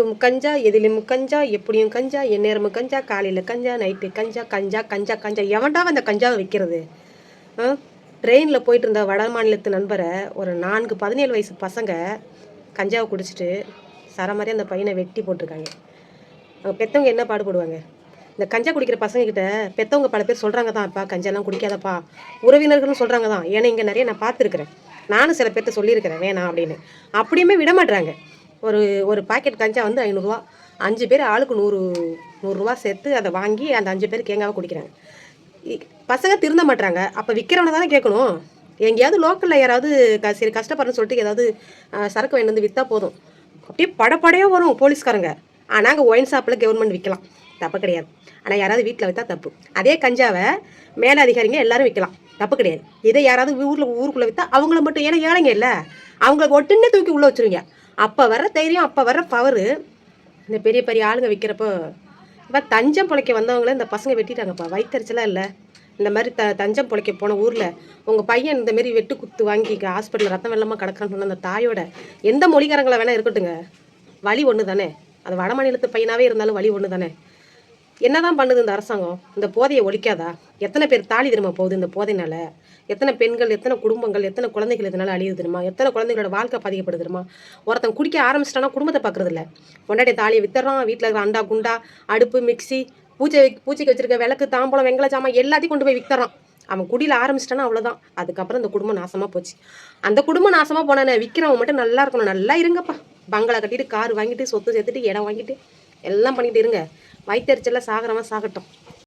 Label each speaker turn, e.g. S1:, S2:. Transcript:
S1: எங்கும் கஞ்சா, எதிலும் கஞ்சா, எப்படியும் கஞ்சா, எந்நேரமும் கஞ்சா, காலையில் கஞ்சா, நைட்டு கஞ்சா, கஞ்சா கஞ்சா கஞ்சா. எவன்டா அந்த கஞ்சாவை விற்கிறது? ட்ரெயினில் போயிட்டு இருந்த வட மாநிலத்து நண்பரை ஒரு 17 வயசு பசங்க கஞ்சாவை குடிச்சிட்டு சரமாரி அந்த பையனை வெட்டி போட்டிருக்காங்க. அவங்க பெற்றவங்க என்ன பாடுபடுவாங்க? இந்த கஞ்சா குடிக்கிற பசங்கக்கிட்ட பெற்றவங்க பல பேர் சொல்கிறாங்க தான், அப்பா கஞ்சாலாம் குடிக்காதப்பா. உறவினர்களும் சொல்கிறாங்க தான். ஏன்னா இங்கே நிறைய நான் பார்த்துருக்குறேன். நானும் சில பேர்த்த சொல்லியிருக்கிறேன் வேணாம் அப்படின்னு. அப்படியுமே விட மாட்டுறாங்க. ஒரு ஒரு பாக்கெட் கஞ்சா வந்து 500 ரூபா. 5 பேர் ஆளுக்கு 100 ரூபா சேர்த்து அதை வாங்கி அந்த 5 பேர் தேங்காவை குடிக்கிறாங்க. பசங்க திருந்த மாட்டாங்க. அப்போ விற்கிறவனை தானே கேட்கணும். எங்கேயாவது லோக்கலில் யாராவது சரி கஷ்டப்படுறேன்னு சொல்லிட்டு ஏதாவது சரக்கு வாங்கி வந்து விற்றா போதும், அப்படியே படப்படையாக வரும் போலீஸ்காரங்க. நாங்கள் ஒயின் ஷாப்பில் கவர்மெண்ட் விற்கலாம், தப்பு கிடையாது. ஆனால் யாராவது வீட்டில் விற்றா தப்பு. அதே கஞ்சாவை மேலே அதிகாரிங்க எல்லாரும் விற்கலாம், தப்பு கிடையாது. இதை யாராவது ஊருக்குள்ளே விற்றா அவங்கள மட்டும், ஏன்னா ஏழைங்க இல்லை, அவங்களுக்கு ஒட்டுன்னே தூக்கி உள்ளே வச்சுருவீங்க. அப்போ வர்ற தைரியம், அப்போ வர்ற பவரு இந்த பெரிய பெரிய ஆளுங்க விற்கிறப்போ. இப்போ தஞ்சம் பிழைக்க வந்தவங்கள இந்த பசங்க வெட்டிட்டாங்கப்பா. வயிற்றுச்சலாக இல்லை. இந்த மாதிரி தஞ்சம் பிழைக்க போன ஊரில் உங்கள் பையன் இந்த மாரி வெட்டு குத்து வாங்கி ஹாஸ்பிட்டலில் ரத்தம் வெள்ளமாக கிடக்கிறான்னு சொன்ன அந்த தாயோட எந்த மொழிக்காரங்களை வேணால் இருக்கட்டுங்க, வழி ஒன்று தானே. அது வட மாநிலத்து பையனாகவே இருந்தாலும் வழி ஒன்று தானே. என்னதான் பண்ணுது இந்த அரசாங்கம்? இந்த போதையை ஒழிக்காதா? எத்தனை பேர் தாலி திரும்ப போகுது இந்த போதையினால? எத்தனை பெண்கள், எத்தனை குடும்பங்கள், எத்தனை குழந்தைகள் இதனால அழியுது தெரியுமா? எத்தனை குழந்தைகளோட வாழ்க்கை பாதிக்கப்படுது தெரியுமா? ஒருத்தன் குடிக்க ஆரம்பிச்சிட்டானா குடும்பத்தை பார்க்கறது இல்லை. கொண்டாடி தாலியை வித்துறான், வீட்டில் இருக்கிற அண்டா குண்டா அடுப்பு மிக்சி பூச்சிக்கு வச்சிருக்க விளக்கு தாம்பூலம் வெங்கல சாமான் எல்லாத்தையும் கொண்டு போய் வித்துறான். அவன் குடியில் ஆரம்பிச்சிட்டானா அவ்வளோதான். அதுக்கப்புறம் இந்த குடும்பம் நாசமாக போச்சு. அந்த குடும்பம் நாசமாக போனானே, விற்கிறவன் மட்டும் நல்லா இருக்கணும். நல்லா இருங்கப்பா, பங்களா கட்டிட்டு கார் வாங்கிட்டு சொத்து சேர்த்துட்டு இடம் வாங்கிட்டு எல்லாம் பண்ணிட்டு இருங்க. வயிற்றுச்சலில் சாகிறவன் சாகட்டும்.